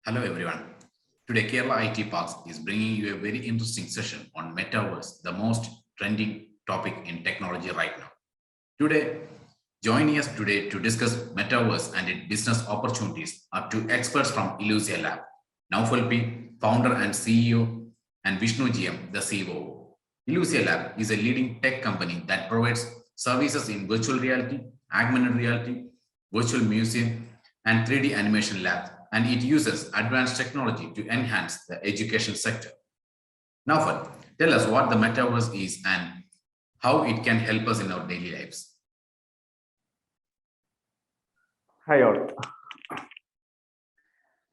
Hello everyone. Today Kerala IT Parks is bringing you a very interesting session on Metaverse, the most trending topic in technology right now. Today, joining us today to discuss Metaverse and its business opportunities are two experts from iLuzia Lab, Noufal P, founder and CEO, and Vishnu GM, the COO. iLuzia Lab is a leading tech company that provides services in virtual reality, augmented reality, virtual museum, and 3D animation labs, and it uses advanced technology to enhance the education sector. Now, tell us what the metaverse is and how it can help us in our daily lives. Hi all.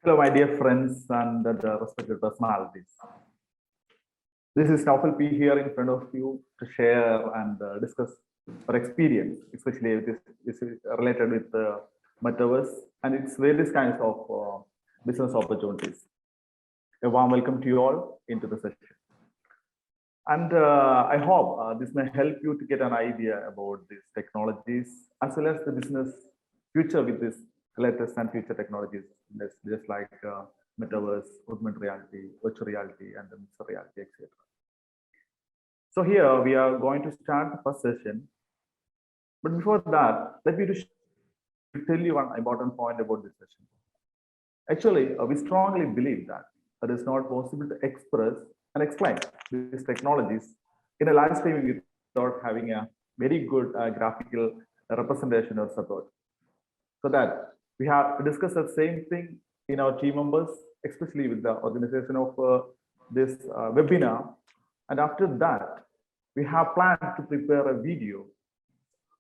Hello, my dear friends and the respected personalities. This is Noufal P here in front of you to share and discuss our experience, especially with this is related with the metaverse and its various kinds of business opportunities. A warm welcome to you all into the session. And I hope this may help you to get an idea about these technologies as well as the business future with this latest and future technologies, just like metaverse, augmented reality, virtual reality, and the mixed reality, etc. So here we are going to start the first session. But before that, let me tell you one important point about this session. Actually, we strongly believe that it is not possible to express and explain these technologies in a live streaming without having a very good graphical representation or support. So that we have discussed the same thing in our team members, especially with the organization of this webinar. And after that, we have planned to prepare a video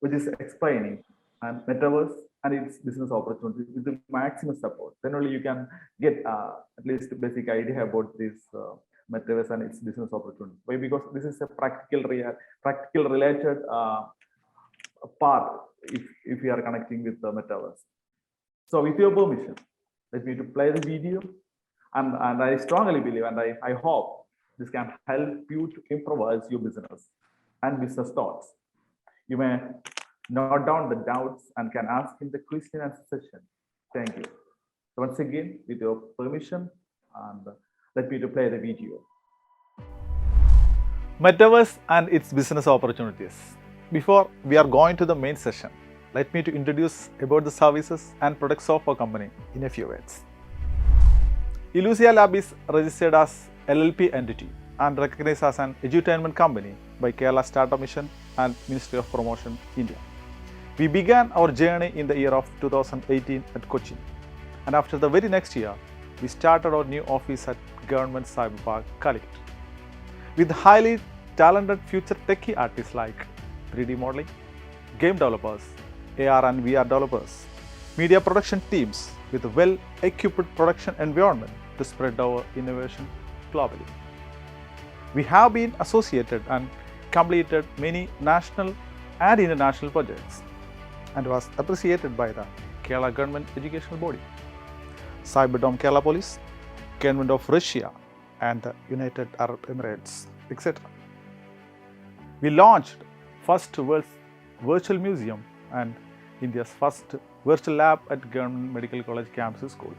which is explaining and metaverse and its business opportunities with the maximum support. Then only you can get at least a basic idea about this metaverse and its business opportunity. Why? Because this is a practical related part if you are connecting with the metaverse. So with your permission, let me to play the video, and I strongly believe and I hope this can help you to improvise your business and business thoughts. You may note down the doubts and can ask in the question and answer session. Thank you. So once again, with your permission, and let me to play the video. Metaverse and its business opportunities. Before we are going to the main session, let me to introduce about the services and products of our company in a few words. iLuzia Lab is registered as LLP entity and recognized as an edutainment company by Kerala Startup Mission and Ministry of Promotion, India. We began our journey in the year of 2018 at Kochi, and after the very next year, we started our new office at Govt Cyberpark Kozhikode. With highly talented future techie artists like 3D modeling, game developers, AR and VR developers, media production teams with a well-equipped production environment to spread our innovation globally. We have been associated and completed many national and international projects and was appreciated by the Kerala Government Educational Body, Cyberdome Kerala Police, Government of Russia and the United Arab Emirates, etc. We launched first virtual museum and India's first virtual lab at Government Medical College Campus School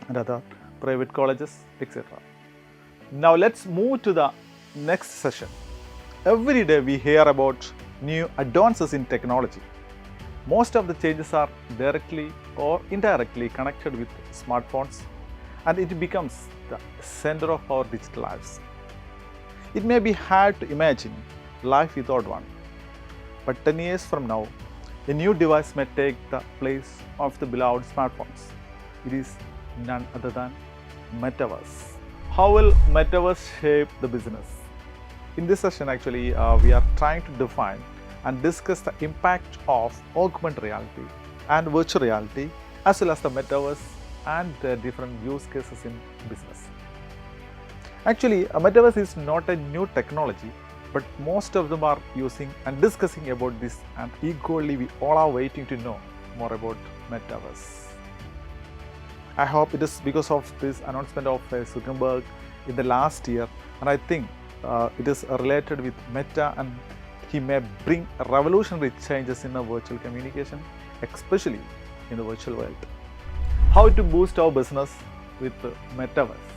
and other private colleges, etc. Now let's move to the next session. Every day we hear about new advances in technology. Most of the changes are directly or indirectly connected with smartphones, and it becomes the center of our digital lives. It may be hard to imagine life without one, but 10 years from now, a new device may take the place of the beloved smartphones. It is none other than Metaverse. How will Metaverse shape the business? In this session, actually, we are trying to define and discuss the impact of augmented reality and virtual reality, as well as the Metaverse and the different use cases in business. Actually, a Metaverse is not a new technology, but most of them are using and discussing about this, and eagerly we all are waiting to know more about Metaverse. I hope it is because of this announcement of Zuckerberg in the last year, and I think it is related with Meta, and he may bring revolutionary changes in the virtual communication, especially in the virtual world. how to boost our business with Metaverse.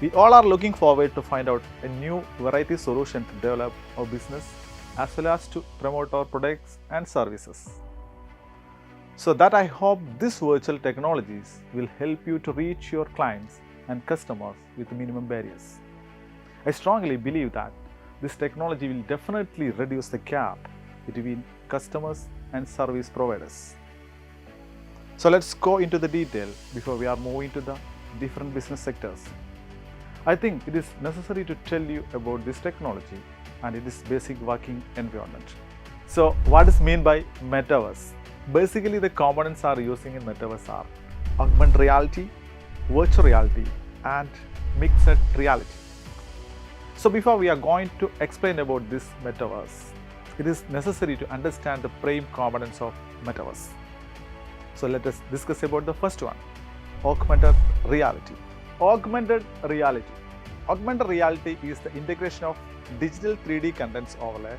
We all are looking forward to find out a new variety solution to develop our business as well as to promote our products and services. So that I hope these virtual technologies will help you to reach your clients and customers with minimum barriers. I strongly believe that this technology will definitely reduce the gap between customers and service providers. So let's go into the detail before we are moving to the different business sectors. I think it is necessary to tell you about this technology and its basic working environment. So what is meant by Metaverse? Basically, the components are using in Metaverse are augmented reality, virtual reality, and mixed reality. So before we are going to explain about this Metaverse, it is necessary to understand the prime components of Metaverse. So let us discuss about the first one, augmented reality. Augmented reality. Augmented reality is the integration of digital 3D contents overlay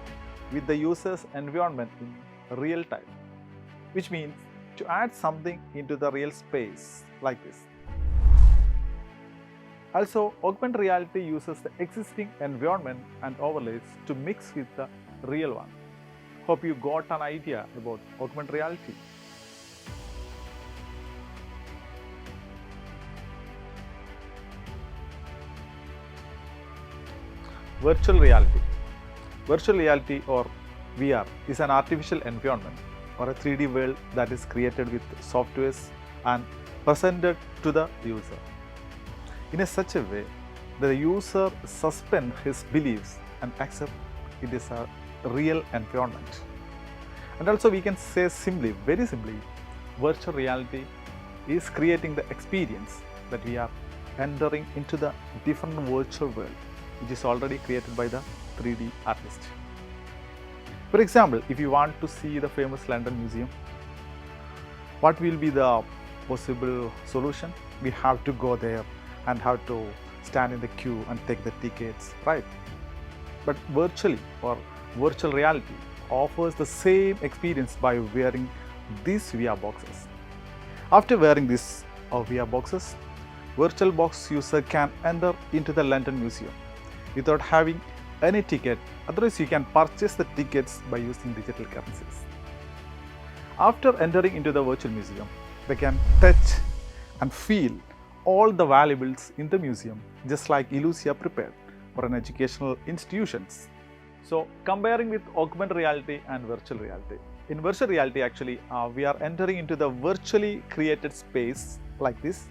with the user's environment in real time, which means to add something into the real space like this. Also, augmented reality uses the existing environment and overlays to mix with the real one. Hope you got an idea about augmented reality. Virtual reality. Virtual reality or VR is an artificial environment or a 3D world that is created with softwares and presented to the user in such a way that the user suspend his beliefs and accept it is a real environment. And also we can say simply, very simply, virtual reality is creating the experience that we are entering into the different virtual world which is already created by the 3D artist. For example, if you want to see the famous London Museum, what will be the possible solution? We have to go there and have to stand in the queue and take the tickets, right? But virtually or virtual reality offers the same experience by wearing these VR boxes. After wearing these VR boxes, virtual box user can enter into the London Museum without having any ticket. Otherwise, you can purchase the tickets by using digital currencies. After entering into the virtual museum, they can touch and feel all the valuables in the museum, just like iLuzia prepared for an educational institutions. So, comparing with augmented reality and virtual reality. In virtual reality, actually, we are entering into the virtually created space like this.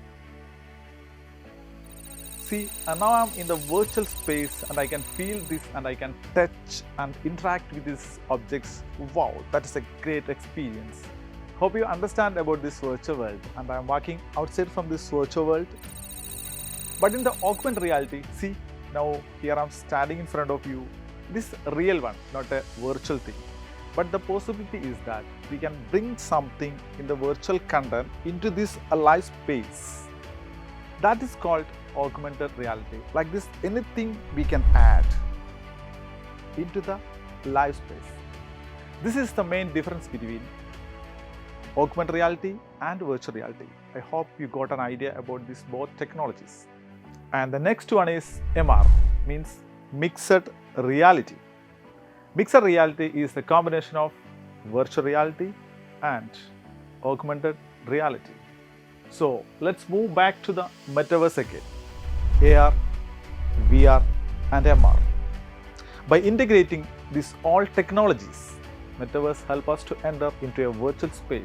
See, now I am in the virtual space and I can feel this and I can touch and interact with these objects. Wow, that is a great experience. Hope you understand about this virtual world, and I am walking outside from this virtual world. But in the augmented reality, see, now here I am standing in front of you. This real one, not a virtual thing. But the possibility is that we can bring something in the virtual content into this alive space. That is called augmented reality. Like this, anything we can add into the live space. This is the main difference between augmented reality and virtual reality. I hope you got an idea about these both technologies. And the next one is MR, means mixed reality. Mixed reality is the combination of virtual reality and augmented reality. So let's move back to the Metaverse again. AR, VR and MR. By integrating these all technologies, Metaverse help us to enter into a virtual space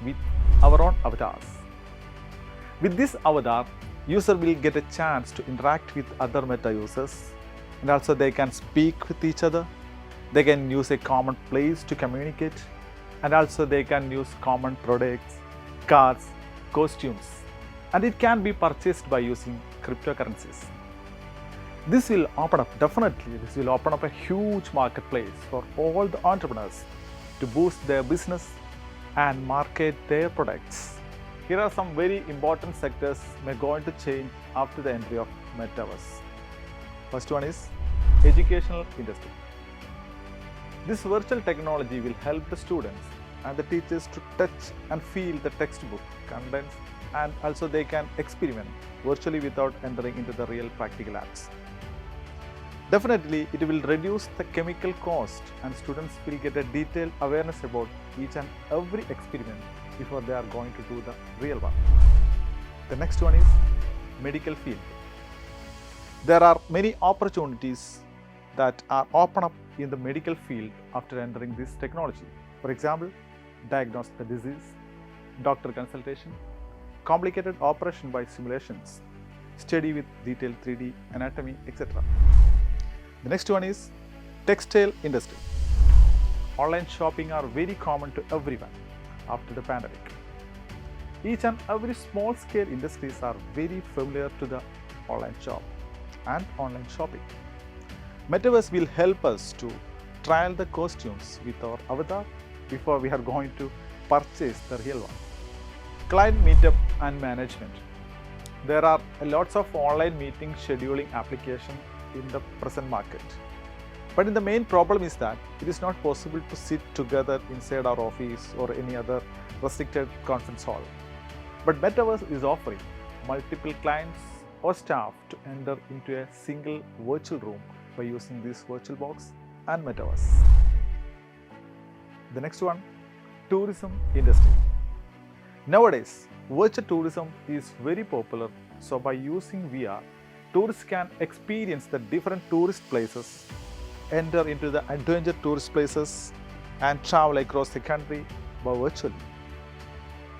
with our own avatars. With this avatar, user will get a chance to interact with other Meta users, and also they can speak with each other. They can use a common place to communicate, and also they can use common products, cars, costumes, and it can be purchased by using cryptocurrencies. This will open up, definitely, this will open up a huge marketplace for all the entrepreneurs to boost their business and market their products. Here are some very important sectors may going to change after the entry of Metaverse. First one is educational industry. This virtual technology will help the students and the teachers to touch and feel the textbook contents and also they can experiment virtually without entering into the real practical labs. Definitely, it will reduce the chemical cost and students will get a detailed awareness about each and every experiment before they are going to do the real one. The next one is medical field. There are many opportunities that are open up in the medical field after entering this technology. For example, diagnose the disease, doctor consultation, complicated operation by simulations, study with detailed 3D anatomy, etc. The next one is textile industry. Online shopping are very common to everyone after the pandemic. Each and every small scale industries are very familiar to the online shop and online shopping. Metaverse will help us to trial the costumes with our avatar before we are going to purchase the real one. Client meetup and management. There are lots of online meeting scheduling applications in the present market. But the main problem is that it is not possible to sit together inside our office or any other restricted conference hall. But Metaverse is offering multiple clients or staff to enter into a single virtual room by using this virtual box and Metaverse. The next one, tourism industry. Nowadays, virtual tourism is very popular, so by using VR, tourists can experience the different tourist places, enter into the adventure tourist places, and travel across the country by virtually.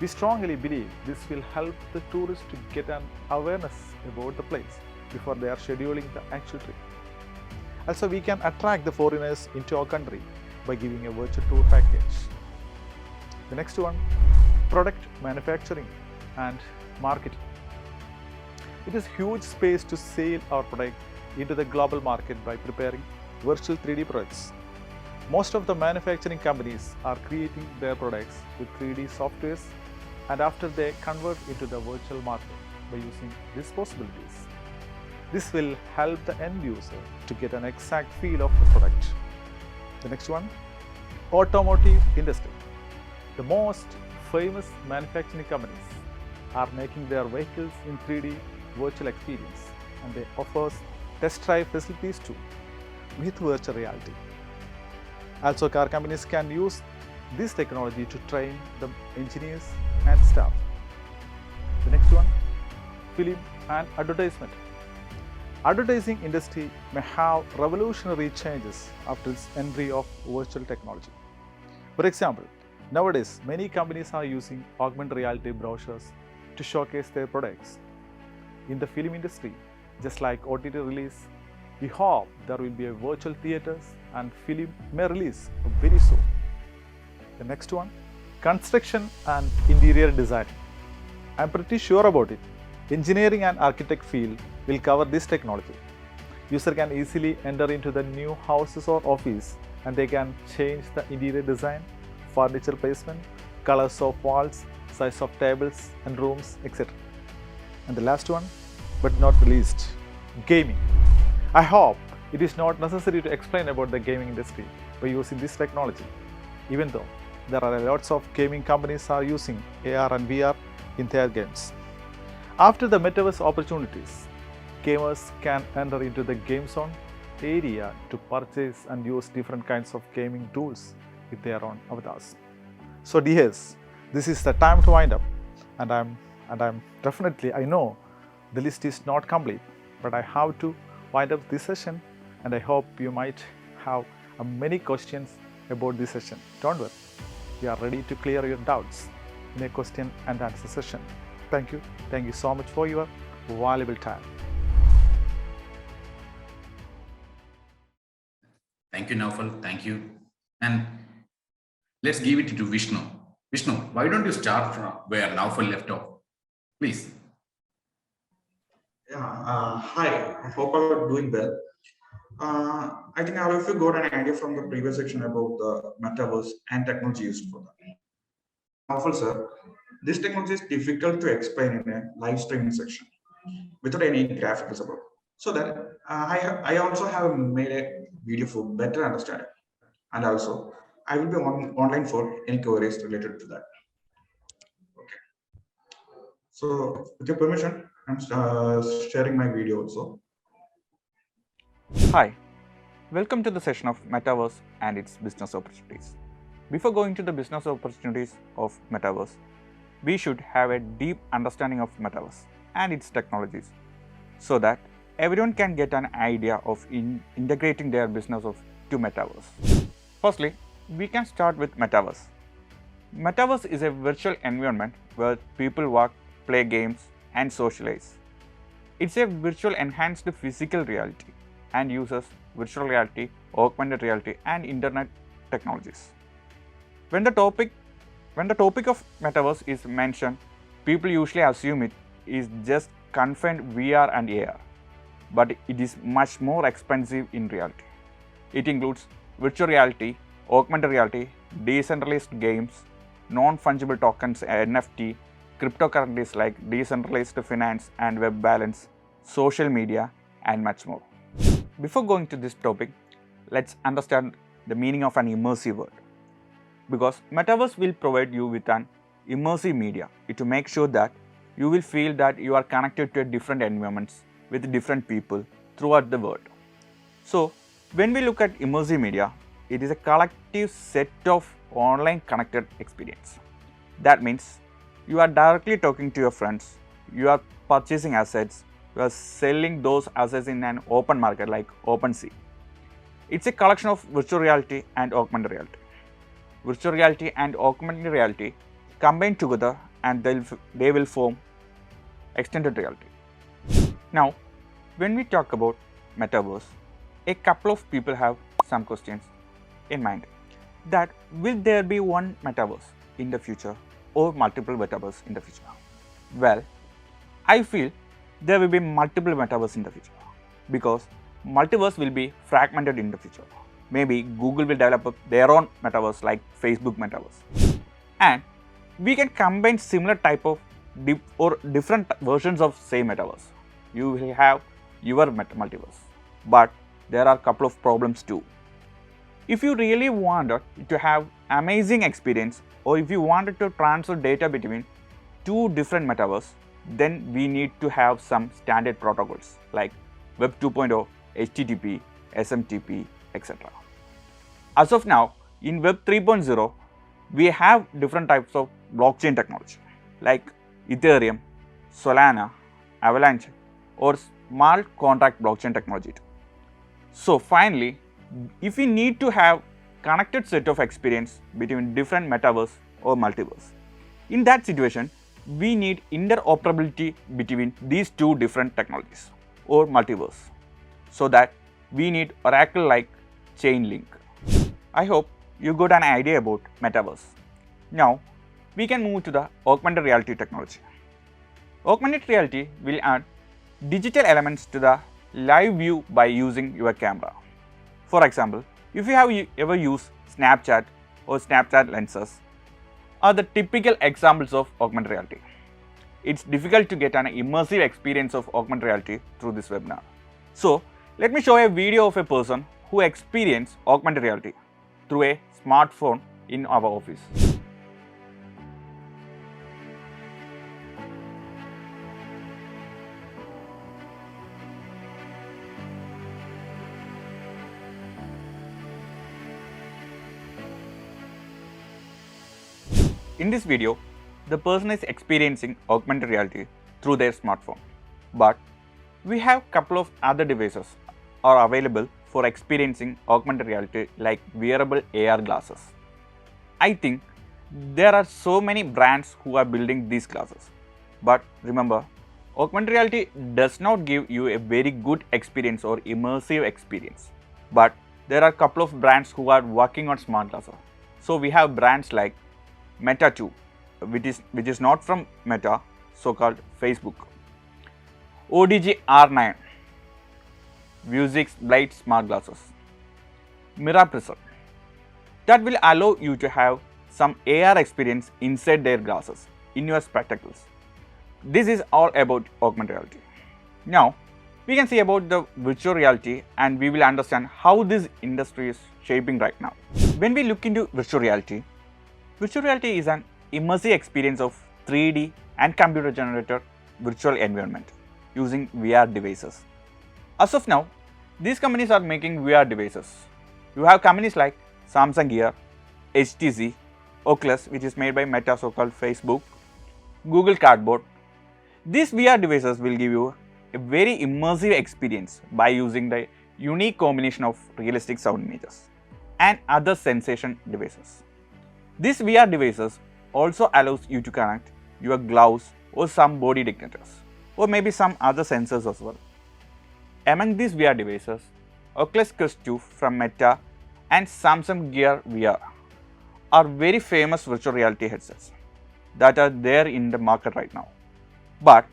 We strongly believe this will help the tourists to get an awareness about the place before they are scheduling the actual trip. Also, we can attract the foreigners into our country by giving a virtual tour package. The next one, product manufacturing and marketing. It is huge space to sell our product into the global market by preparing virtual 3D products. Most of the manufacturing companies are creating their products with 3D softwares, and after they convert into the virtual market by using these possibilities. This will help the end user to get an exact feel of the product. The next one, automotive industry. The most famous manufacturing companies are making their vehicles in 3D virtual experience, and they offer test drive facilities too with virtual reality. Also, car companies can use this technology to train the engineers and staff. The next one, film and advertisement. Advertising industry may have revolutionary changes after its entry of virtual technology. For example, nowadays many companies are using augmented reality brochures to showcase their products. In the film industry, just like OTT release, we hope there will be a virtual theaters and film may release very soon. The next one, construction and interior design. I'm pretty sure about it. Engineering and architect field will cover this technology. User can easily enter into the new houses or office and they can change the interior design, furniture placement, colors of walls, size of tables and rooms, etc. And the last one, but not the least, gaming. I hope it is not necessary to explain about the gaming industry by using this technology, even though there are lots of gaming companies are using AR and VR in their games. After the metaverse opportunities, gamers can enter into the game zone area to purchase and use different kinds of gaming tools with their own avatars. So dears, this is the time to wind up, and I'm definitely, I know the list is not complete, but I have to wind up this session, and I hope you might have many questions about this session. Don't worry, we are ready to clear your doubts in a question and answer session. Thank you so much for your valuable time. Thank you, Noufal. Thank you. And let's give it to Vishnu. Vishnu, why don't you start from where Noufal left off? Please. Hi, I hope I'm doing well. I think all of you got an idea from the previous section about the metaverse and technology used for that. Awful, sir. This technology is difficult to explain in a live streaming section without any graphical support. So that I also have made a video for better understanding, and also I will be online for any queries related to that. Okay. So with your permission, I'm sharing my video also. Hi, welcome to the session of Metaverse and its business opportunities. Before going to the business opportunities of Metaverse, we should have a deep understanding of Metaverse and its technologies so that everyone can get an idea of integrating their business to Metaverse. Firstly, we can start with Metaverse. Metaverse is a virtual environment where people work, play games, and socialize. It's a virtual enhanced physical reality and uses virtual reality, augmented reality, and internet technologies. When the topic of Metaverse is mentioned, people usually assume it is just confined VR and AR, but it is much more expensive in reality. It includes virtual reality, augmented reality, decentralized games, non-fungible tokens NFT, cryptocurrencies like decentralized finance and web balance, social media, and much more. Before going to this topic, let's understand the meaning of an immersive world. Because Metaverse will provide you with an immersive media to make sure that you will feel that you are connected to different environments with different people throughout the world. So, when we look at immersive media, it is a collective set of online connected experience. That means you are directly talking to your friends, you are purchasing assets, you are selling those assets in an open market like OpenSea. It's a collection of virtual reality and augmented reality. Virtual reality and augmented reality combine together and they will form extended reality. Now, when we talk about Metaverse, a couple of people have some questions in mind. That will there be one Metaverse in the future or multiple Metaverse in the future? Well, I feel there will be multiple Metaverse in the future because multiverse will be fragmented in the future. Maybe Google will develop their own Metaverse like Facebook Metaverse. And we can combine similar type of different versions of same Metaverse. You will have your multiverse. But there are a couple of problems too. If you really wanted to have amazing experience or if you wanted to transfer data between two different metaverse, then we need to have some standard protocols like Web 2.0, HTTP, SMTP, etc. As of now, in Web 3.0, we have different types of blockchain technology like Ethereum, Solana, Avalanche, or smart contract blockchain technology. So finally, if we need to have connected set of experience between different metaverse or multiverse, in that situation, we need interoperability between these two different technologies or multiverse. So that we need Oracle like chain link. I hope you got an idea about Metaverse. Now, we can move to the augmented reality technology. Augmented reality will add digital elements to the live view by using your camera. For example, if you have ever used Snapchat or Snapchat lenses, are the typical examples of augmented reality. It's difficult to get an immersive experience of augmented reality through this webinar. So, let me show a video of a person who experienced augmented reality through a smartphone in our office. In this video, the person is experiencing augmented reality through their smartphone. But we have couple of other devices are available for experiencing augmented reality like wearable AR glasses. I think there are so many brands who are building these glasses. But remember, augmented reality does not give you a very good experience or immersive experience. But there are a couple of brands who are working on smart glasses. So we have brands like Meta 2, which is not from Meta, so called Facebook. ODG R9, Vuzix Blade Smart Glasses. Mira Prism, that will allow you to have some AR experience inside their glasses in your spectacles. This is all about augmented reality. Now, we can see about the virtual reality and we will understand how this industry is shaping right now. When we look into virtual reality is an immersive experience of 3D and computer generated virtual environment using VR devices. As of now, these companies are making VR devices. You have companies like Samsung Gear, HTC, Oculus, which is made by Meta, so-called Facebook, Google Cardboard. These VR devices will give you a very immersive experience by using the unique combination of realistic sound images and other sensation devices. These VR devices also allows you to connect your gloves or some body detectors or maybe some other sensors as well. Among these VR devices, Oculus Quest 2 from Meta and Samsung Gear VR are very famous virtual reality headsets that are there in the market right now. But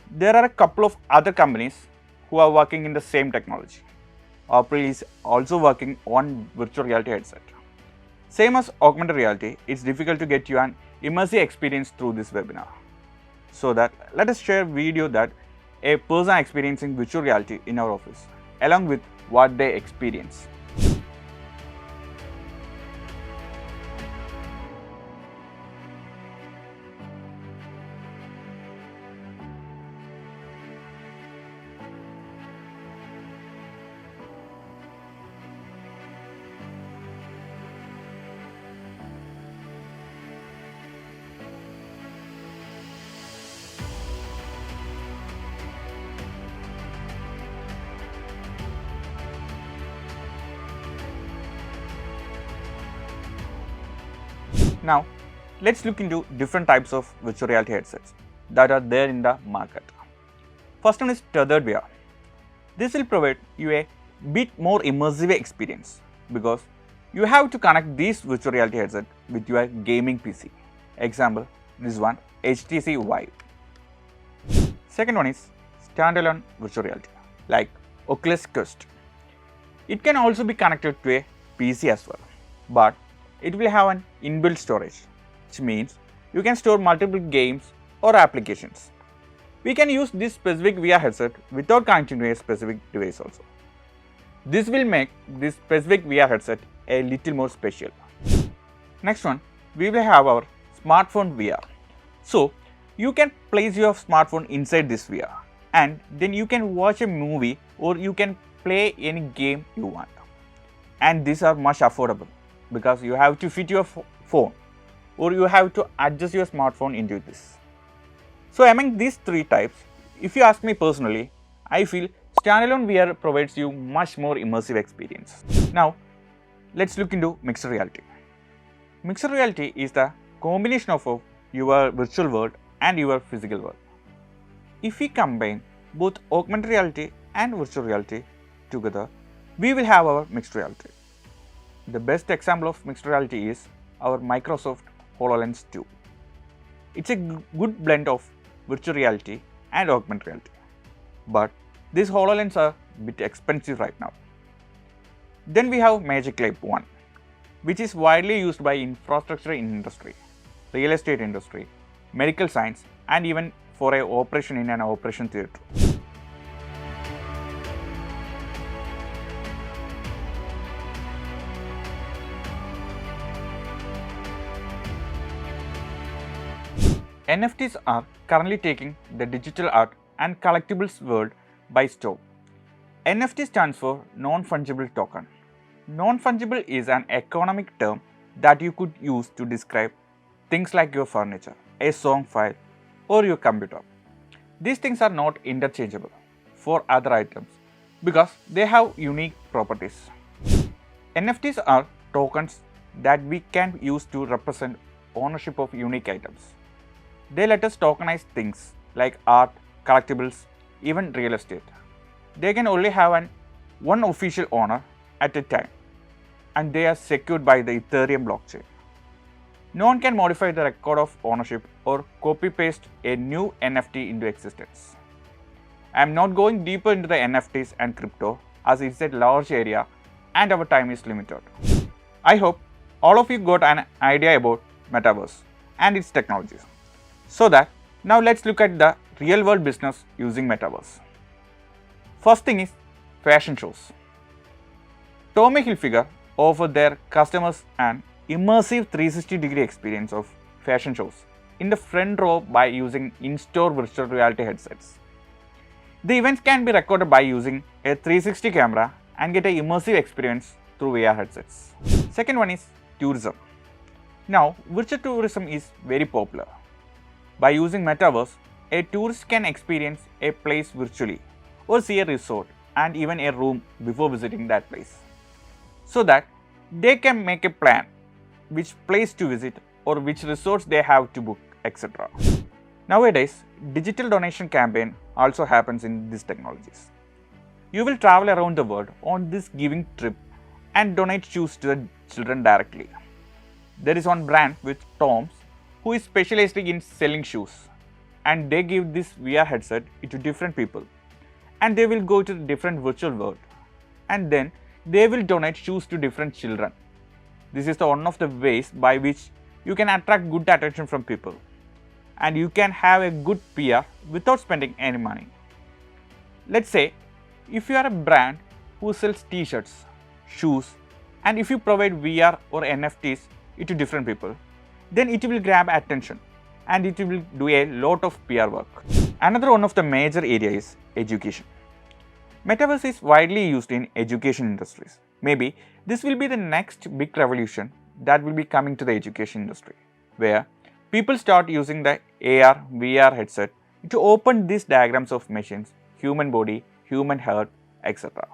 there are a couple of other companies who are working in the same technology. Opera is also working on virtual reality headset. Same as augmented reality, it's difficult to get you an immersive experience through this webinar. So that let us share a video that a person experiencing virtual reality in our office along with what they experience. Now, let's look into different types of virtual reality headsets that are there in the market. First one is tethered VR. This will provide you a bit more immersive experience because you have to connect this virtual reality headset with your gaming PC. Example, this one HTC Vive. Second one is standalone virtual reality like Oculus Quest. It can also be connected to a PC as well, but it will have an inbuilt storage, which means you can store multiple games or applications. We can use this specific VR headset without connecting to a specific device also. This will make this specific VR headset a little more special. Next one, we will have our smartphone VR. So, you can place your smartphone inside this VR and then you can watch a movie or you can play any game you want. And these are much affordable because you have to fit your phone or you have to adjust your smartphone into this. So among these three types, if you ask me personally, I feel standalone VR provides you much more immersive experience. Now, let's look into mixed reality. Mixed reality is the combination of your virtual world and your physical world. If we combine both augmented reality and virtual reality together, we will have our mixed reality. The best example of mixed reality is our Microsoft HoloLens 2. It's a good blend of virtual reality and augmented reality. But these HoloLens are a bit expensive right now. Then we have Magic Leap 1, which is widely used by infrastructure industry, real estate industry, medical science, and even for an operation in an operation theatre. NFTs are currently taking the digital art and collectibles world by storm. NFT stands for non-fungible token. Non-fungible is an economic term that you could use to describe things like your furniture, a song file, or your computer. These things are not interchangeable for other items because they have unique properties. NFTs are tokens that we can use to represent ownership of unique items. They let us tokenize things like art, collectibles, even real estate. They can only have one official owner at a time, and they are secured by the Ethereum blockchain. No one can modify the record of ownership or copy-paste a new NFT into existence. I am not going deeper into the NFTs and crypto as it's a large area and our time is limited. I hope all of you got an idea about Metaverse and its technologies. So that now let's look at the real world business using Metaverse. First thing is fashion shows. Tommy Hilfiger offer their customers an immersive 360-degree experience of fashion shows in the front row by using in-store virtual reality headsets. The events can be recorded by using a 360 camera and get an immersive experience through VR headsets. Second one is tourism. Now, virtual tourism is very popular. By using Metaverse, a tourist can experience a place virtually or see a resort and even a room before visiting that place, so that they can make a plan which place to visit or which resorts they have to book, etc. Nowadays, digital donation campaign also happens in these technologies. You will travel around the world on this giving trip and donate shoes to the children directly. There is one brand with Tom's who is specialized in selling shoes, and they give this VR headset to different people, and they will go to the different virtual world, and then they will donate shoes to different children. This is one of the ways by which you can attract good attention from people, and you can have a good PR without spending any money. Let's say if you are a brand who sells t-shirts, shoes, and if you provide VR or NFTs to different people, then it will grab attention and it will do a lot of PR work. Another one of the major areas is education. Metaverse is widely used in education industries. Maybe this will be the next big revolution that will be coming to the education industry, where people start using the AR, VR headset to open these diagrams of machines, human body, human heart, etc.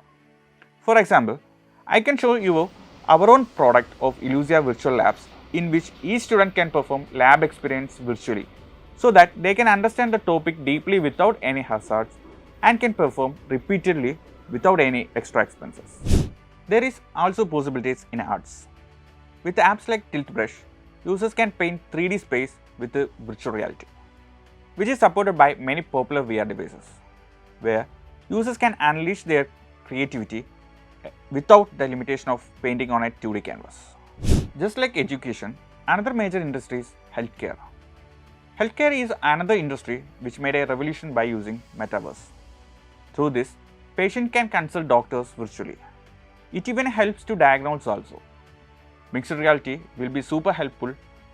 For example, I can show you our own product of iLuzia virtual labs, in which each student can perform lab experience virtually, so that they can understand the topic deeply without any hazards and can perform repeatedly without any extra expenses. There is also possibilities in arts. With apps like Tiltbrush, users can paint 3D space with virtual reality, which is supported by many popular VR devices, where users can unleash their creativity without the limitation of painting on a 2D canvas. Just like education, another major industry is healthcare. Healthcare is another industry which made a revolution by using Metaverse. Through this, patients can consult doctors virtually. It even helps to diagnose also. Mixed reality will be super helpful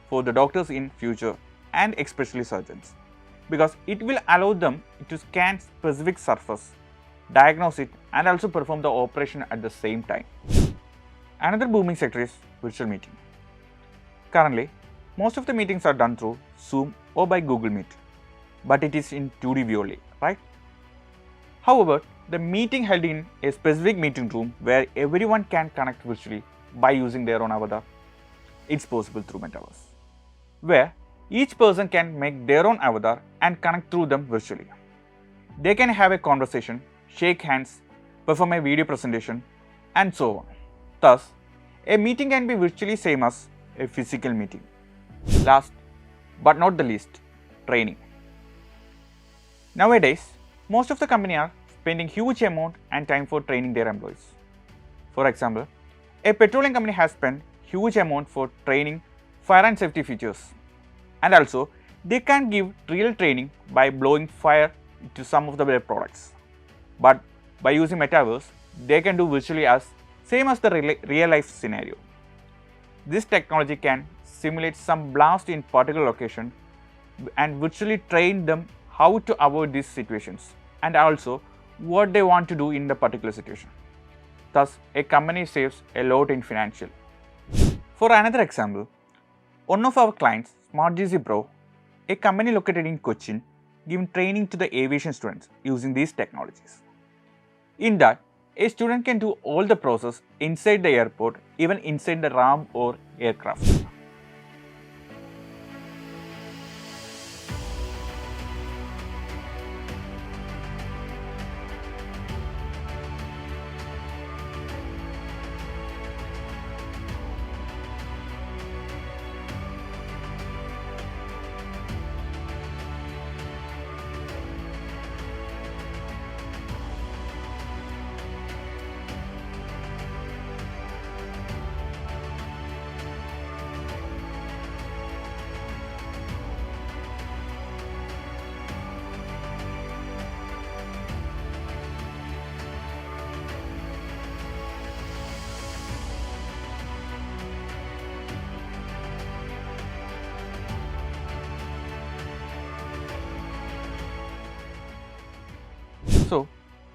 for the doctors in future and especially surgeons, because it will allow them to scan specific surface, diagnose it, and also perform the operation at the same time. Another booming sector is virtual meeting. Currently, most of the meetings are done through Zoom or by Google Meet, but it is in 2D view only, right? However, the meeting held in a specific meeting room where everyone can connect virtually by using their own avatar, it's possible through Metaverse, where each person can make their own avatar and connect through them virtually. They can have a conversation, shake hands, perform a video presentation, and so on. Thus, a meeting can be virtually same as a physical meeting. Last but not the least, training. Nowadays, most of the companies are spending huge amount and time for training their employees. For example, a petroleum company has spent huge amount for training fire and safety features, and also they can give real training by blowing fire to some of their products. But by using Metaverse, they can do virtually as same as the real life scenario. This technology can simulate some blast in particular location and virtually train them how to avoid these situations and also what they want to do in the particular situation. Thus, a company saves a lot in financial. For another example, one of our clients, SmartGC Pro, a company located in Cochin, giving training to the aviation students using these technologies. In that, a student can do all the process inside the airport, even inside the ramp or aircraft.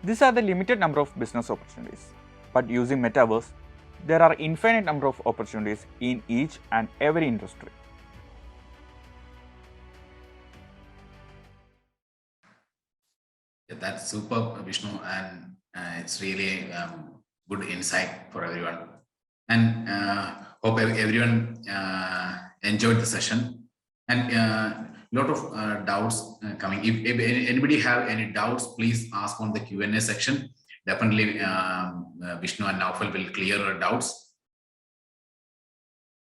These are the limited number of business opportunities. But using Metaverse, there are infinite number of opportunities in each and every industry. Yeah, that's super, Vishnu, and it's really good insight for everyone. And hope everyone enjoyed the session. And lot of doubts coming. If anybody have any doubts, please ask on the Q&A section. Definitely, Vishnu and Noufal will clear your doubts.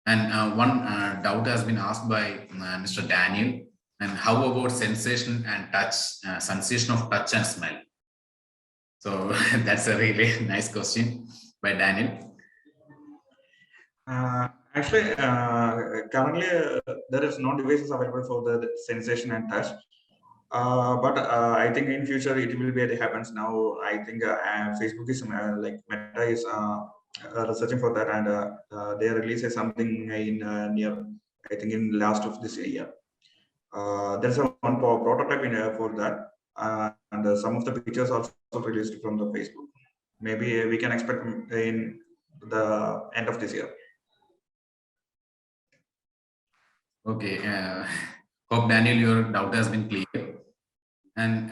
And one doubt has been asked by Mr. Daniel. And how about sensation and touch, sensation of touch and smell? So that's a really nice question by Daniel. Actually, currently there is no devices available for the sensation and touch. But I think in future it will be it happens now. I think Facebook is like Meta is researching for that, and they release something in near, I think in last of this year. There's a one prototype in for that, and some of the pictures also released from the Facebook. Maybe we can expect in the end of this year. Okay, hope Daniel, your doubt has been clear. And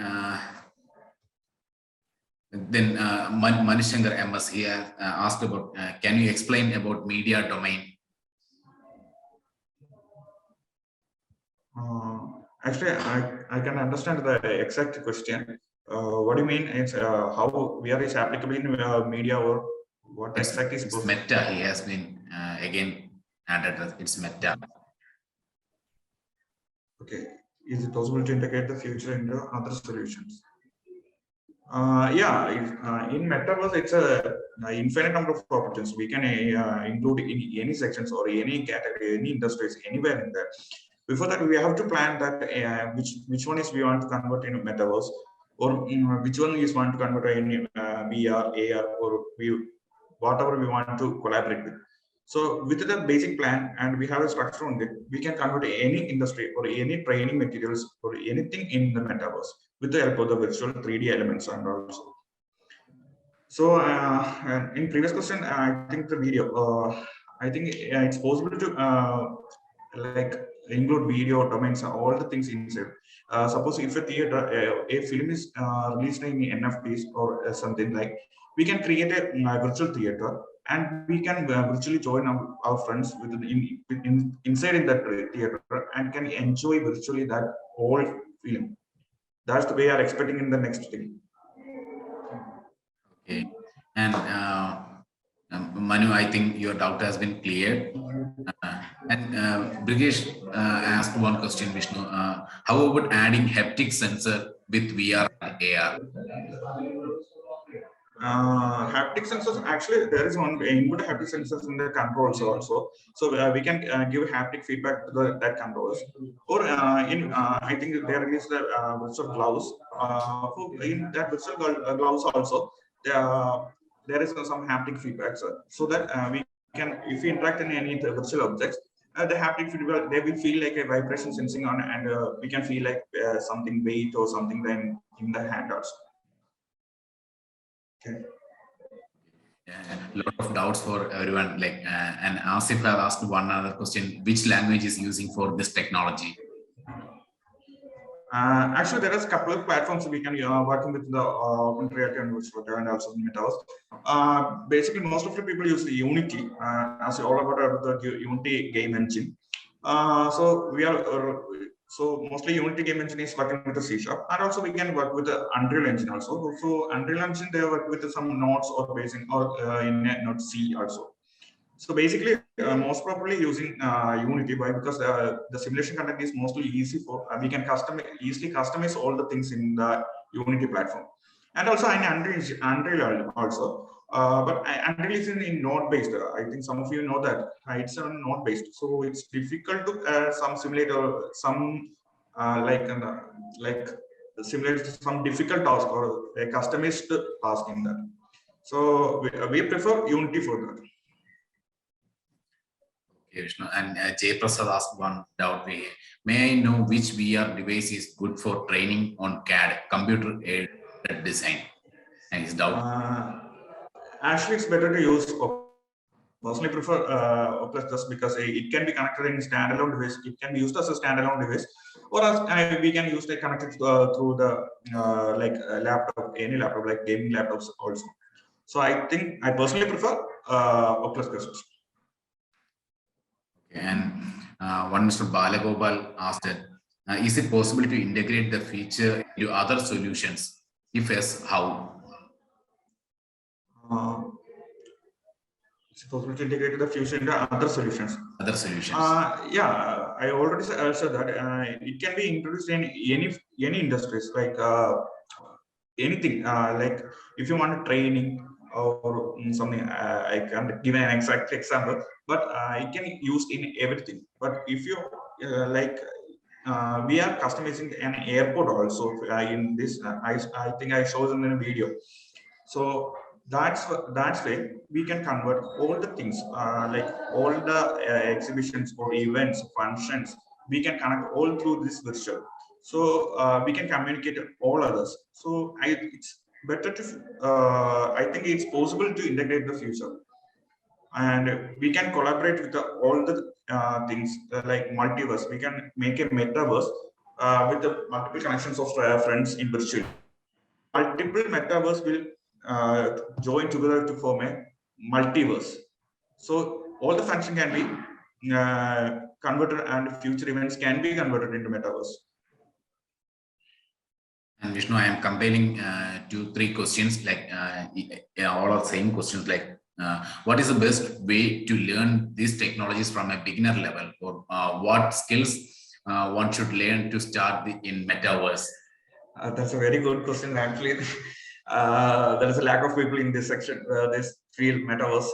then Manishankar MS here asked about, can you explain about media domain? Actually, I can understand the exact question. What do you mean? It's how VR is applicable in media, or what exactly is it's Meta. He has been again added. It's Meta. Okay. Is it possible to integrate the future into other solutions? Yeah, in Metaverse, it's a infinite number of opportunities. We can include in any sections or any category, any industries, anywhere in there. Before that, we have to plan that which one is we want to convert into Metaverse, or which one is want to convert in VR, AR, or whatever we want to collaborate with. So with the basic plan, and we have a structure on it, we can convert any industry or any training materials or anything in the Metaverse with the help of the virtual 3D elements and also. So in previous question, I think the video, I think it's possible to like include video domains, all the things inside. Suppose if a theater, a film is released in NFTs or something like, we can create a virtual theater, and we can virtually join our friends inside in that theater and can enjoy virtually that whole film. That's the way we are expecting in the next thing. Okay, and Manu, I think your doubt has been cleared. And Brigesh asked one question, Vishnu. How about adding haptic sensor with VR and AR? Haptic sensors, actually there is one input haptic sensors in the controls also, so we can give haptic feedback to that controls, or I think they released the virtual gloves. In that virtual gloves also there is some haptic feedback, so that we can, if we interact in any virtual objects, the haptic feedback, they will feel like a vibration sensing on, and we can feel like something weight or something then in the hand also. Okay. A lot of doubts for everyone. Like, and Asif have asked one other question: which language is using for this technology? Actually, there is a couple of platforms we can working with the open reality and virtual reality and also Metaverse. Basically, most of the people use the Unity, as all about the Unity game engine. So we are. So mostly Unity game engine is working with the C#, and also we can work with the Unreal Engine also. So Unreal Engine, they work with some nodes or basing or in Node C also. So basically, most probably using Unity, why? Because the simulation content is mostly easy for we can easily customize all the things in the Unity platform, and also in Unreal also. But Unreal is in node based. I think some of you know that it's a node based, so it's difficult to some simulator some like simulate some difficult task or a customized task in that. So we prefer Unity for that. Okay, Vishnu. And Jay Prasad asked one doubt. May I know which VR device is good for training on CAD, computer aided design? and his doubt. Actually, it's better to use. Personally, prefer Oculus just because it can be connected in standalone device. It can be used as a standalone device, or as we can use it connected through the laptop, any laptop like gaming laptops also. So I think I personally prefer Oculus Quest. And one Mr. Balagopal asked it, is it possible to integrate the feature into other solutions? If yes, how? It's possible to integrate the future into other solutions. Other solutions. Yeah, I already said that it can be introduced in any industries, like anything. Like if you want training or something, I can't give an exact example, but it can be used in everything. But if you we are customizing an airport also in this. I think I showed them in a video. So that's way we can convert all the things, like all the exhibitions or events, functions. We can connect all through this virtual. So we can communicate all others. So it's better to. I think it's possible to integrate the future, and we can collaborate with all the things like multiverse. We can make a metaverse with the multiple connections of friends in virtual. Multiple metaverse will join together to form a multiverse. So all the function can be converted, and future events can be converted into metaverse. And Vishnu, I am compiling 2-3 questions, like all are same questions, like what is the best way to learn these technologies from a beginner level, or what skills one should learn to start in metaverse? That's a very good question. Actually, there is a lack of people in this section, this field, metaverse.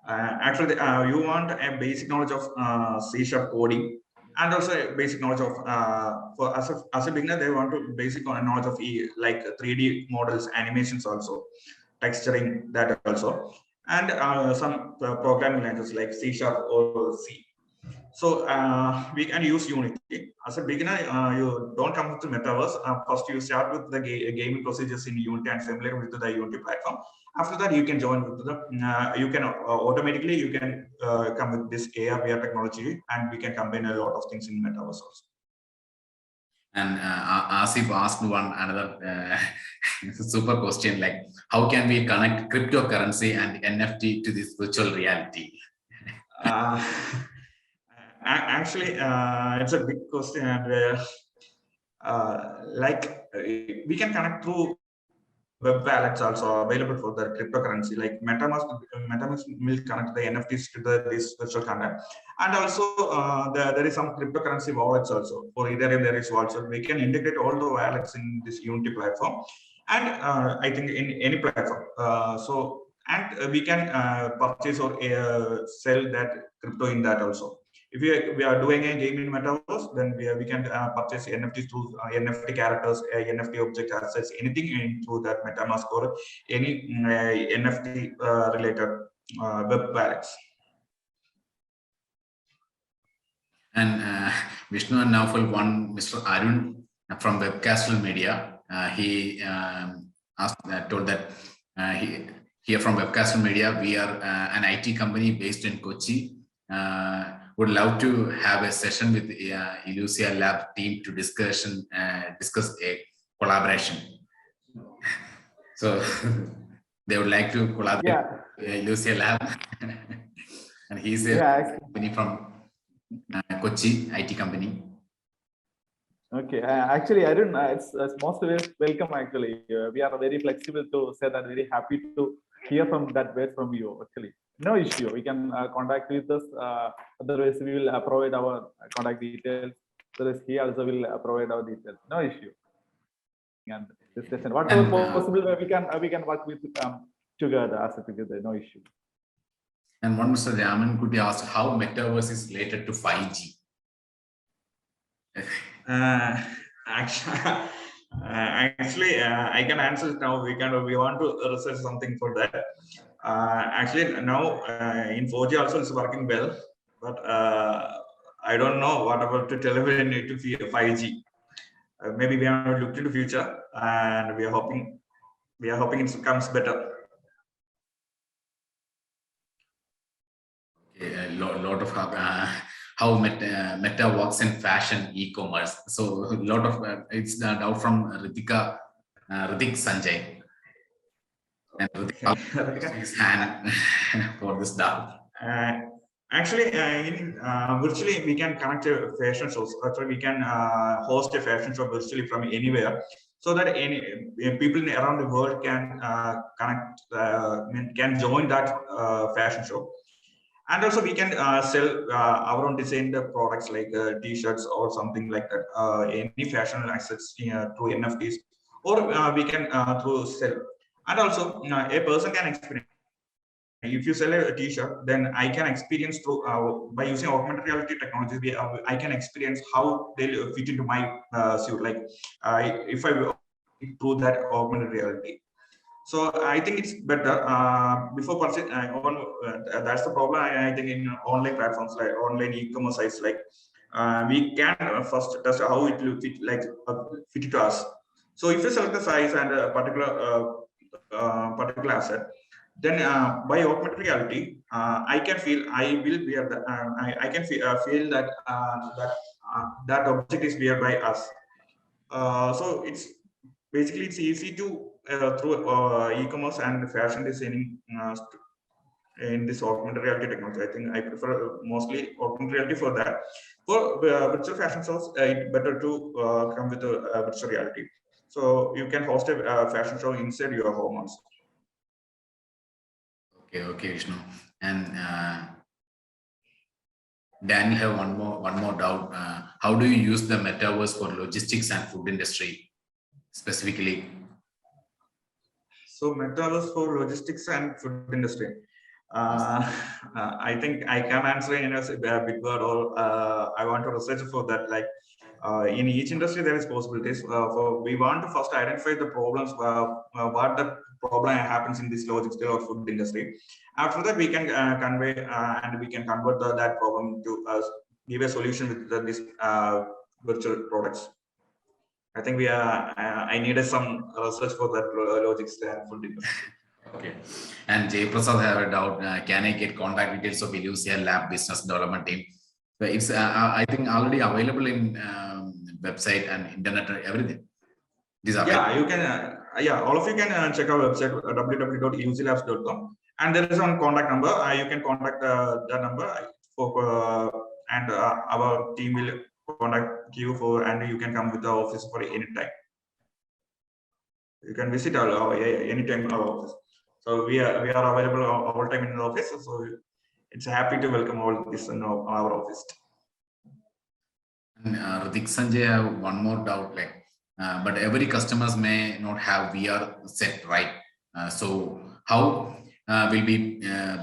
Actually, you want a basic knowledge of C# coding, and also a basic knowledge of for as a beginner, they want to basic knowledge of like 3D models, animations, also texturing, that also, and some programming languages like C# or C. So we can use Unity. As a beginner, you don't come to Metaverse. First, you start with the gaming procedures in Unity and familiar with the Unity platform. After that, you can join with the. You can automatically you can come with this AR/VR technology, and we can combine a lot of things in Metaverse also. And Asif asked one another super question, like how can we connect cryptocurrency and NFT to this virtual reality? Actually, it's a big question, and we can connect through web wallets also available for the cryptocurrency. Like MetaMask will connect the NFTs to this virtual content, and also there is some cryptocurrency wallets also. For Ethereum, there is also. We can integrate all the wallets in this Unity platform, and I think in any platform. And we can purchase or sell that crypto in that also. If we are doing a game in Metaverse, then we can purchase NFTs through NFT characters, NFT object assets, anything through that MetaMask or any NFT related web wallets. And Vishnu and Noufal, one Mr. Arun from Webcastle Media, he told that here from Webcastle Media, we are an IT company based in Kochi. Would love to have a session with iLuzia Lab team to discuss a collaboration. So they would like to collaborate with iLuzia Lab, and he's a company from Kochi, IT company. Okay, actually, I don't. It's most welcome. Actually, we are very flexible to say that. Very happy to hear from that way from you. Actually, no issue. We can contact with us. Otherwise, we will provide our contact details. Otherwise, he also will provide our details. No issue. And discussion. Whatever possible, we can work with together as a together. No issue. And one Mr. Raman could be asked how Metaverse is related to 5G. Actually, I can answer it now. We want to research something for that. Actually, now in 4G also it's working well, but I don't know what about to television to 5G. Maybe we have looked into future, and we are hoping we are hoping it comes better. A lot of how Meta works in fashion e-commerce. So a lot of it's the doubt from Ritik Sanjay, and Ritik Okay. also raised his hand for this doubt. Actually, virtually we can connect a fashion shows. Actually, we can host a fashion show virtually from anywhere, so that any people around the world can connect, can join that fashion show. And also we can sell our own designed products like t-shirts or something like that, any fashion assets through NFTs, or we can through sell. And also a person can experience. If you sell a t-shirt, then I can experience through by using augmented reality technology. I can experience how they fit into my suit. Like if I through that augmented reality. So I think it's better before purchase. That's the problem. I think in online platforms like online e-commerce sites, like we can first test how it will fit, like fit to us. So if you select the size and a particular asset, then by augmented reality, I can feel I will wear that. I can feel that that object is wear by us. So it's basically it's easy to through e-commerce and fashion designing in this augmented reality technology. I think I prefer mostly augmented reality for that. For virtual fashion shows, it's better to come with a virtual reality. So you can host a fashion show inside your home also. Okay, Vishnu. And Daniel have one more doubt. How do you use the metaverse for logistics and food industry specifically? So metaverse for logistics and food industry. I think I can answer in a big word, or I want to research for that. Like in each industry, there is possibilities. For we want to first identify the problems, what the problem happens in this logistics or food industry. After that, we can convey and we can convert that problem to give a solution with this virtual products. I think we are. I needed some research for that logistics and food industry. Okay. And Jay Prasad have a doubt. Can I get contact details of iLuzia Lab business development team? So it's I think already available in website and internet and everything. These are Yeah, you can. Yeah, all of you can check our website www.iluzilabs.com, and there is one contact number. You can contact that number for and our team will contact you for, and you can come with the office for any time. You can visit our anytime our office. So we are available all time in the office. So it's happy to welcome all this in our office. And Ritik Sanjay have one more doubt, like, but every customers may not have VR set, right? So how will we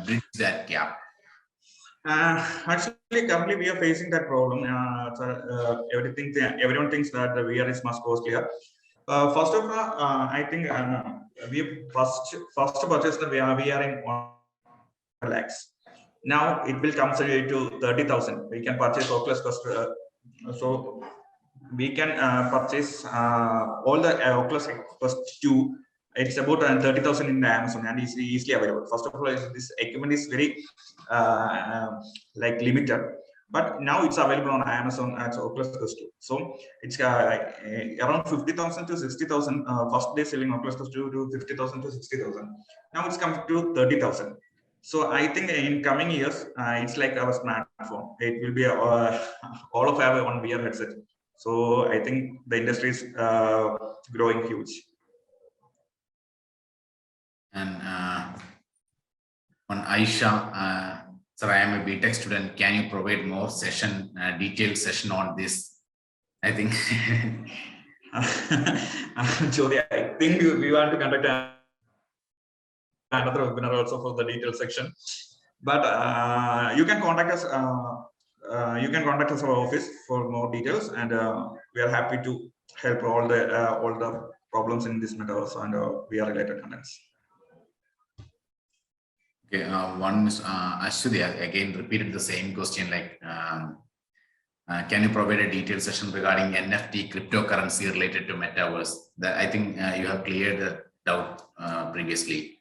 bridge that gap? Actually, currently we are facing that problem. Everyone thinks that the VR is much costlier. First of all, I think we first purchase the VR in 1 lakhs. Now it will come to 30,000. We can purchase Oculus Quest. So we can purchase all the Oculus Quest 2. It's about 30,000 in the Amazon and it's easily available. First of all, this equipment is very like limited, but now it's available on Amazon as Oculus Quest 2. So it's around 50,000 to 60,000. First day selling Oculus Quest 2 to 50,000 to 60,000. Now it's come to 30,000. So I think in coming years, it's like our smartphone. It will be all of our one VR headset. So I think the industry is growing huge. And on Aisha, sir, I am a BTech student. Can you provide more detailed session on this? I think. Jyoti, I think we want to conduct another webinar also for the detailed section. But you can contact us. You can contact us our office for more details, and we are happy to help all the problems in this metaverse and VR related contents. Okay, one Ashwini again repeated the same question, like, can you provide a detailed session regarding NFT cryptocurrency related to metaverse? That I think you have cleared doubt previously.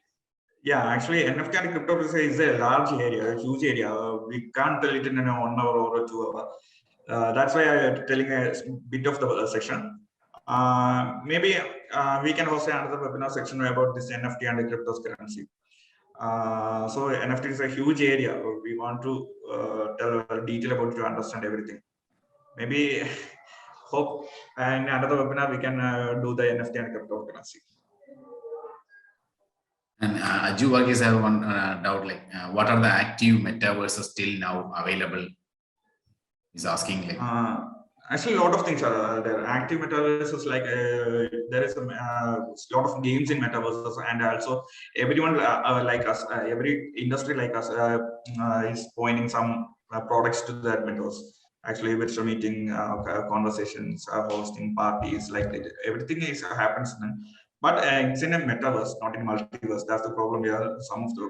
Yeah, actually, NFT and cryptocurrency is a large area, a huge area. We can't tell it in 1 hour or 2 hours. That's why I'm telling a bit of the section. Maybe we can host another webinar section about this NFT and cryptocurrency. So NFT is a huge area. We want to tell a detail about to understand everything. Maybe hope in another webinar we can do the NFT and cryptocurrency. And Aju is have one doubt, like what are the active metaverses still now available? He's asking like. Actually, a lot of things are there. Active metaverses, like there is a lot of games in metaverses, and also everyone like us, every industry like us is pointing some products to that metaverse. Actually, virtual meeting, conversations, hosting parties, like everything is happens. But it's in a metaverse, not in multiverse. That's the problem here.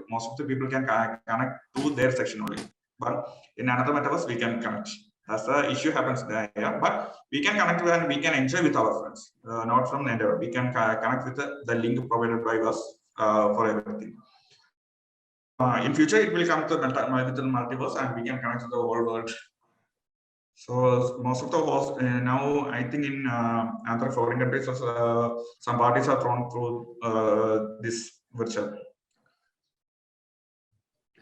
Most of the people can connect to their section only, but in another metaverse we can connect. That's the issue happens there, yeah. But we can connect and we can enjoy with our friends, not from Nether. We can connect with the link provided by us for everything. In future, it will come to the multiverse and we can connect to the whole world. So most of the hosts now, I think in other foreign countries, some parties are thrown through this virtual.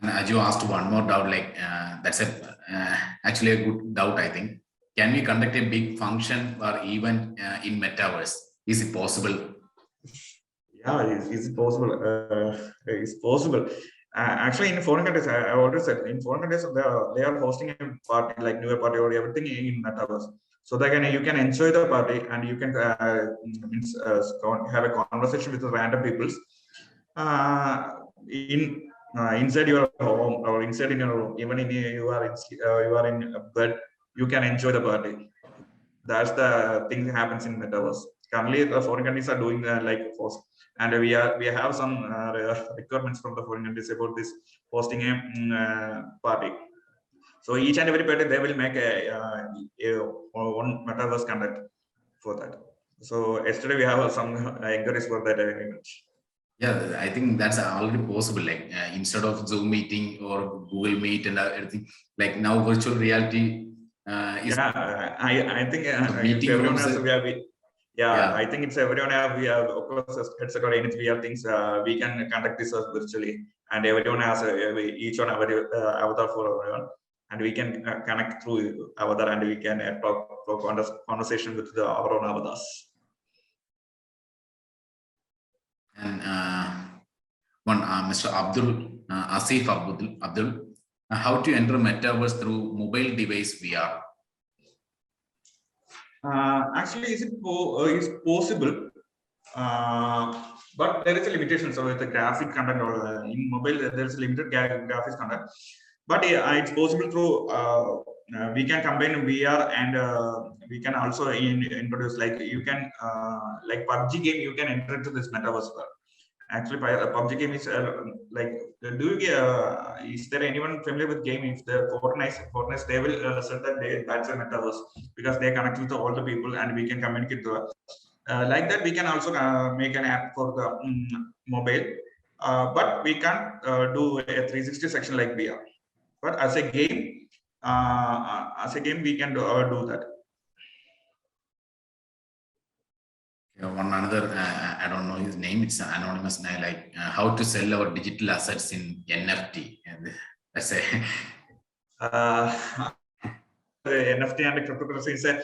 And Aju asked one more doubt, like that's actually a good doubt, I think. Can we conduct a big function or event in Metaverse? Is it possible? Yeah, it's possible. It's possible. Actually, in foreign countries, I already said, in foreign countries, they are hosting a party, like New Year party or everything in Metaverse. So that you can enjoy the party and you can have a conversation with the random peoples inside your home or inside in your room. Even if you are in bed, you can enjoy the party. That's the thing that happens in Metaverse. Currently, the foreign countries are doing like and we have some requirements from the foreign countries about this hosting a party. So each and every party they will make a one Metaverse conduct for that. So yesterday we have some inquiries for that event. Yeah, I think that's already possible. Like instead of Zoom meeting or Google Meet and everything, like now virtual reality is. Yeah, I think meeting everyone rooms. has yeah, I think it's everyone we have of course headset or anything VR things we can conduct this virtually, and everyone has each one our avatar for everyone, and we can connect through avatar and we can talk conversation with our own avatars. And one Mr. Abdul Asif Abdul, how to enter Metaverse through mobile device VR? Actually, is possible, but there is a limitation. So with the graphic content or in mobile, there is a limited graphics content. But it's possible through we can combine VR and we can also introduce like you can like PUBG game. You can enter into this metaverse. Actually, PUBG game is like. Is there anyone familiar with game? If the Fortnite, they will say that that's a metaverse because they connect with all the people and we can communicate to. Like that, we can also make an app for the mobile, but we can't do a 360 section like VR. But as a game, we can do that. One another, I don't know his name, it's anonymous now, like how to sell our digital assets in NFT. And that's a NFT and cryptocurrency is a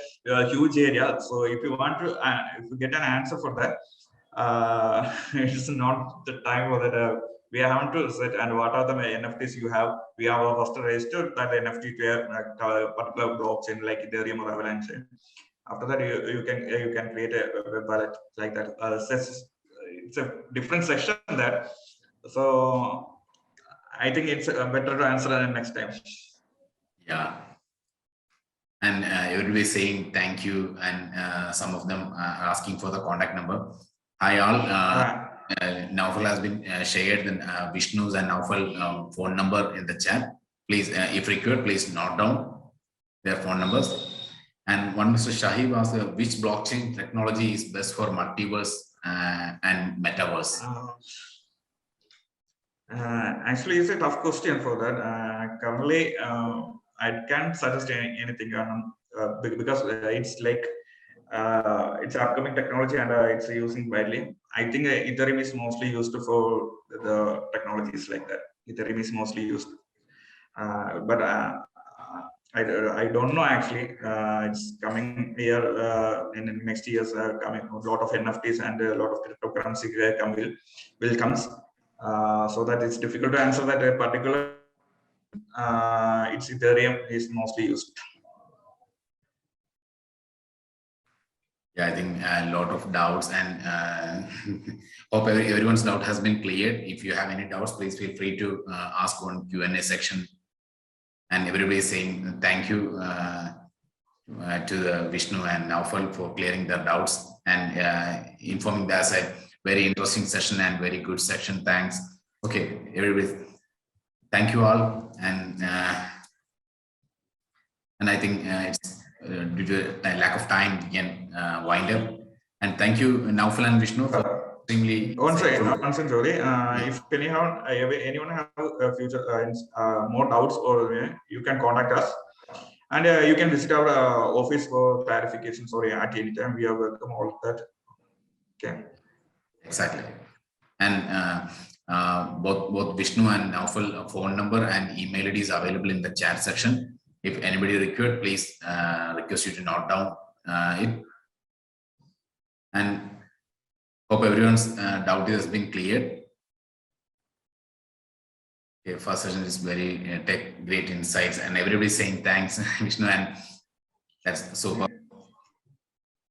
huge area. So if you want to, if you get an answer for that, it's not the time for that. We have to set and what are the NFTs you have. We have first registered that NFT to a particular blockchain like Ethereum or Avalanche. After that, you can create a web wallet like that. It's a different section there. So I think it's better to answer that next time. Yeah. And everybody saying thank you, and some of them are asking for the contact number. Hi all. Noufal has been shared Vishnu's and Noufal phone number in the chat. Please, if required, please note down their phone numbers. And one Mr. Shahib asked which blockchain technology is best for multiverse and Metaverse? Actually, it's a tough question for that. Currently, I can't suggest anything because it's like it's upcoming technology and it's using widely. I think Ethereum is mostly used for the technologies like that. Ethereum is mostly used, but I don't know actually. It's coming here in the next years. Coming a lot of NFTs and a lot of cryptocurrency will comes. So that it's difficult to answer that particular. It's Ethereum is mostly used. Yeah, I think a lot of doubts, and hope everyone's doubt has been cleared. If you have any doubts, please feel free to ask on Q&A section. And everybody is saying thank you to the Vishnu and Noufal for clearing their doubts and informing us a very interesting session and very good section. Thanks. Okay, everybody, thank you all. And I think it's due to a lack of time, we can wind up. And thank you, Noufal and Vishnu, for extremely. One second, Jody. If anyone have future more doubts, or you can contact us, and you can visit our office for clarifications or at any time. We are welcome all of that. Okay. Exactly. And both Vishnu and Noufal phone number and email ID is available in the chat section. If anybody required, please request you to note down it. And hope everyone's doubt has been cleared. Okay, first session is very great insights, and everybody saying thanks, Vishnu, and that's so.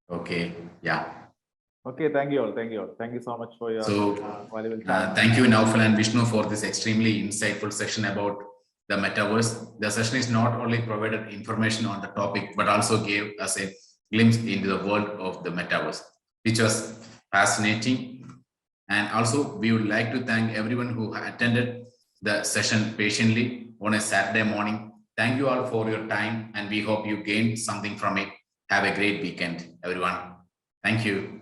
Okay, yeah. Okay, thank you all. Thank you all. Thank you so much for your valuable time. Thank you, Noufal and Vishnu, for this extremely insightful section about the Metaverse. The session is not only provided information on the topic, but also gave us a glimpse into the world of the Metaverse, which was fascinating. And also, we would like to thank everyone who attended the session patiently on a Saturday morning. Thank you all for your time, and we hope you gained something from it. Have a great weekend, everyone. Thank you.